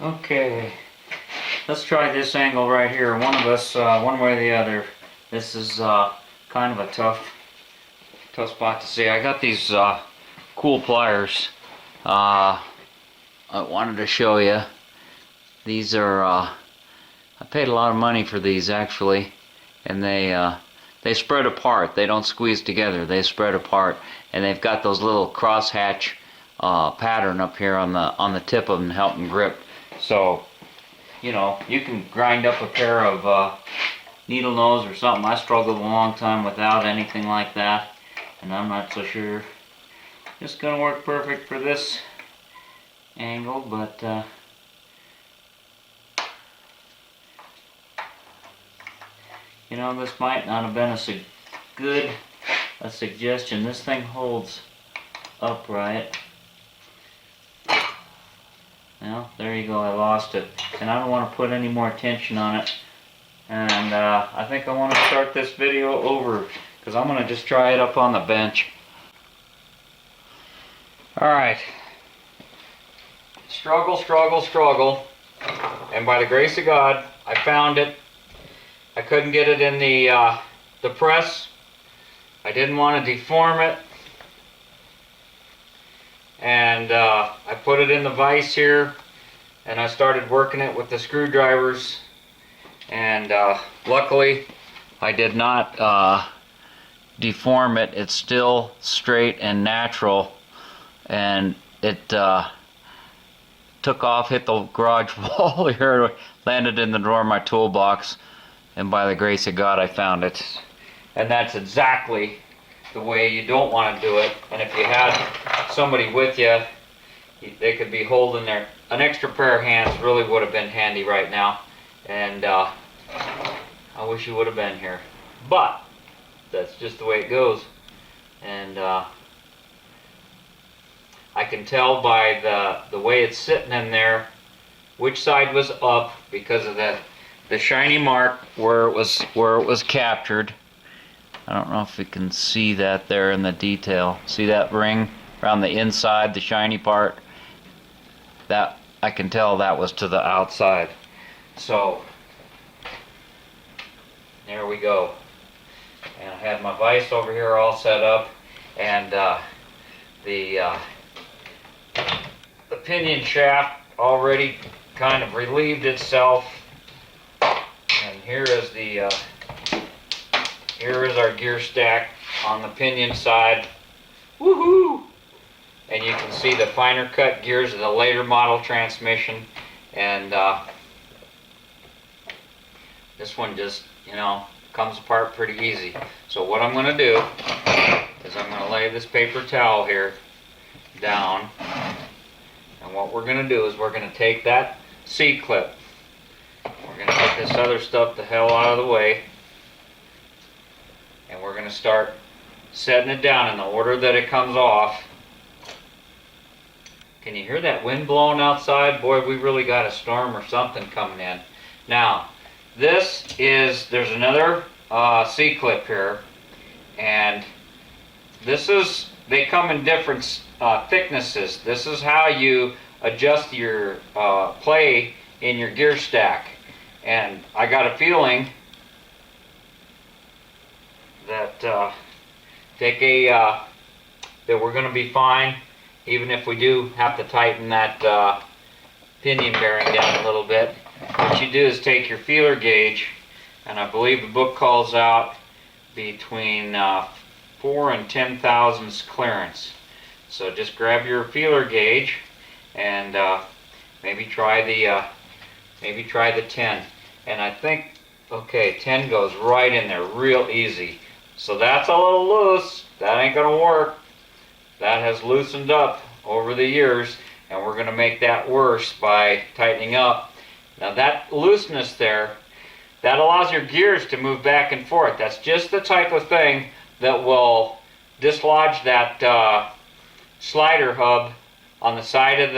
Okay, let's try this angle right here. One of us, one way or the other. This is kind of a tough spot to see. I got these cool pliers. I wanted to show you. These are, I paid a lot of money for these actually, and they spread apart. They don't squeeze together. They spread apart, and they've got those little crosshatch pattern up here on the tip of them to help them grip. So, you know, you can grind up a pair of needle nose or something. I struggled a long time without anything like that, and I'm not so sure it's gonna work perfect for this angle, but you know, this might not have been a suggestion. This thing holds upright. Well, there you go, I lost it. And I don't want to put any more tension on it. And I think I want to start this video over, because I'm going to just try it up on the bench. Alright. Struggle, struggle, struggle. And by the grace of God, I found it. I couldn't get it in the press. I didn't want to deform it. And I put it in the vise here, and I started working it with the screwdrivers, and luckily I did not deform it. It's still straight and natural, and it took off, hit the garage wall here, landed in the drawer of my toolbox, and by the grace of God I found it. And that's exactly the way you don't want to do it. And if you had somebody with you, they could be holding an extra pair of hands really would have been handy right now. And I wish you would have been here. But that's just the way it goes. And I can tell by the way it's sitting in there which side was up, because of the shiny mark where it was captured. I don't know if you can see that there in the detail. See that ring around the inside, the shiny part? That, I can tell that was to the outside. So, there we go. And I had my vise over here all set up, and the pinion shaft already kind of relieved itself. And here is our gear stack on the pinion side. Woohoo! And you can see the finer cut gears of the later model transmission. And this one just, you know, comes apart pretty easy. So what I'm going to do is I'm going to lay this paper towel here down. And what we're going to do is we're going to take that C-clip. We're going to get this other stuff the hell out of the way. And we're going to start setting it down in the order that it comes off. Can you hear that wind blowing outside? Boy, we really got a storm or something coming in. Now, there's another C-clip here. And they come in different thicknesses. This is how you adjust your play in your gear stack. And I got a feeling that that we're going to be fine, even if we do have to tighten that pinion bearing down a little bit. What you do is take your feeler gauge, and I believe the book calls out between 4 and 10 thousandths clearance. So just grab your feeler gauge and maybe try the 10. And I think, okay, 10 goes right in there real easy. So that's a little loose. That ain't gonna work. That has loosened up over the years, and we're gonna make that worse by tightening up. Now that looseness there, that allows your gears to move back and forth. That's just the type of thing that will dislodge that slider hub on the side of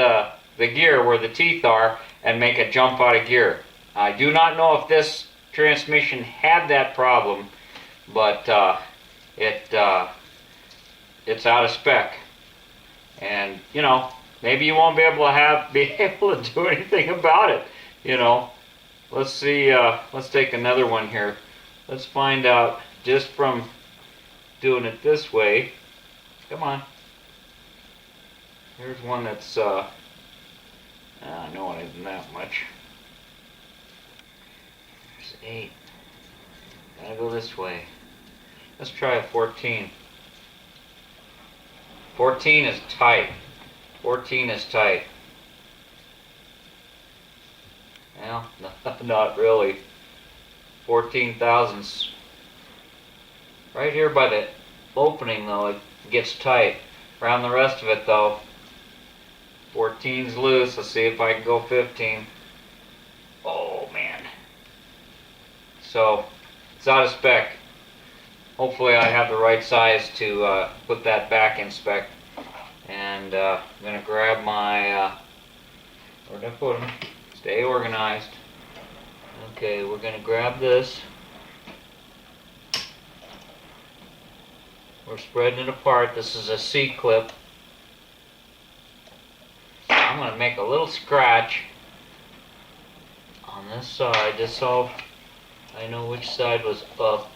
the gear where the teeth are and make it jump out of gear. I do not know if this transmission had that problem, but it's out of spec. And you know, maybe you won't be able to be able to do anything about it, you know. Let's see, let's take another one here. Let's find out just from doing it this way. Come on. Here's one that's, no, it isn't that much. There's 8. Gotta go this way. Let's try a 14. 14 is tight. 14 is tight. Well, not really. 14 thousandths. Right here by the opening though, it gets tight. Around the rest of it though, 14's loose. Let's see if I can go 15. Oh man. So, it's out of spec. Hopefully I have the right size to put that back in spec. And I'm going to grab my, where'd I put them? Stay organized. Okay, we're going to grab this. We're spreading it apart. This is a C-clip. I'm going to make a little scratch on this side just so I know which side was up.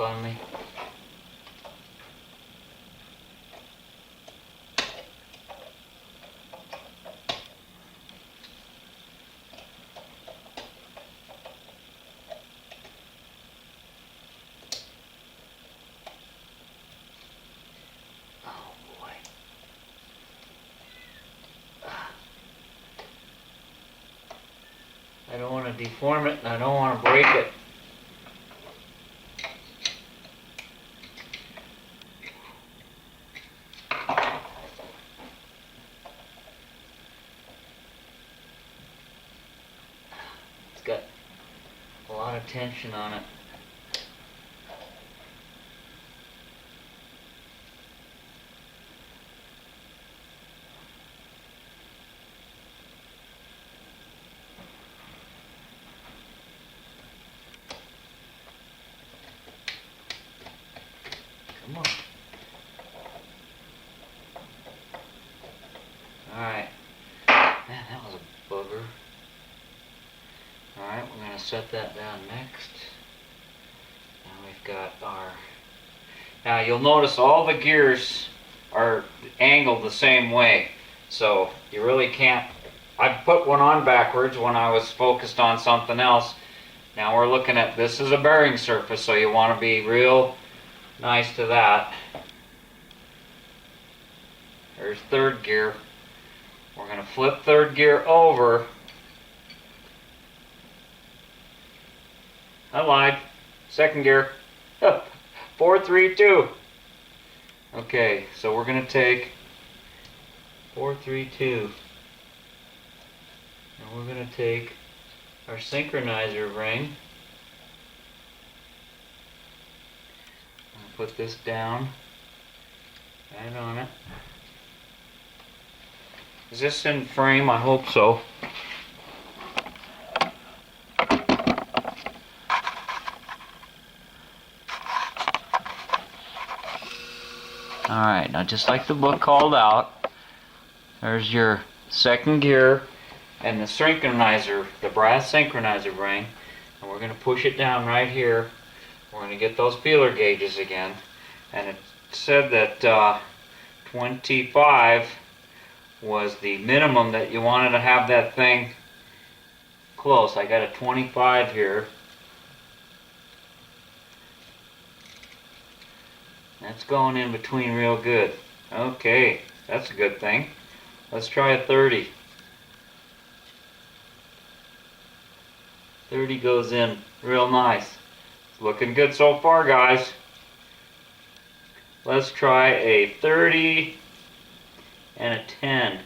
On me. Oh boy. I don't want to deform it and I don't want to break it. Got a lot of tension on it. Come on. Alright. Man, that was a booger. Alright, we're going to set that down next. Now we've got our... Now you'll notice all the gears are angled the same way. So you really can't... I put one on backwards when I was focused on something else. Now we're looking at... This is a bearing surface, so you want to be real nice to that. There's third gear. We're going to flip third gear over. I lied. Second gear. 4, 3, 2. Okay, so we're going to take 4, 3, 2. And we're going to take our synchronizer ring. Put this down. Right on it. Is this in frame? I hope so. Alright, now just like the book called out, there's your second gear and the synchronizer, the brass synchronizer ring, and we're going to push it down right here. We're going to get those feeler gauges again, and it said that 25 was the minimum that you wanted to have that thing close. I got a 25 here. That's going in between real good. Okay, that's a good thing. Let's try a 30. 30 goes in real nice. It's looking good so far, guys. Let's try a 30 and a 10.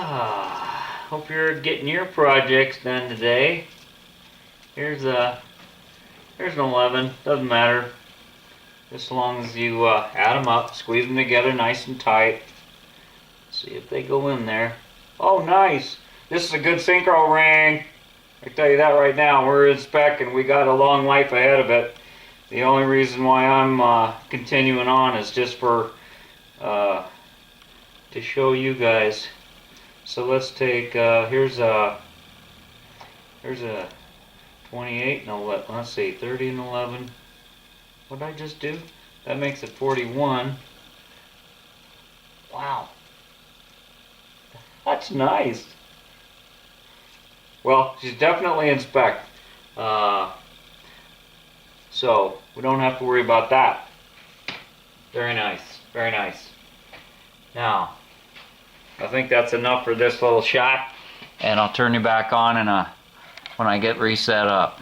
Hope you're getting your projects done today. Here's an 11. Doesn't matter. Just as long as you add them up, squeeze them together nice and tight. See if they go in there. Oh, nice. This is a good synchro ring. I can tell you that right now. We're in spec and we got a long life ahead of it. The only reason why I'm continuing on is just for to show you guys. So let's take here's a 28. No, let's see, 30 and 11. What did I just do? That makes it 41. Wow, that's nice. Well, she's definitely in spec, so we don't have to worry about that. Very nice, very nice. Now, I think that's enough for this little shot, and I'll turn you back on when I get reset up.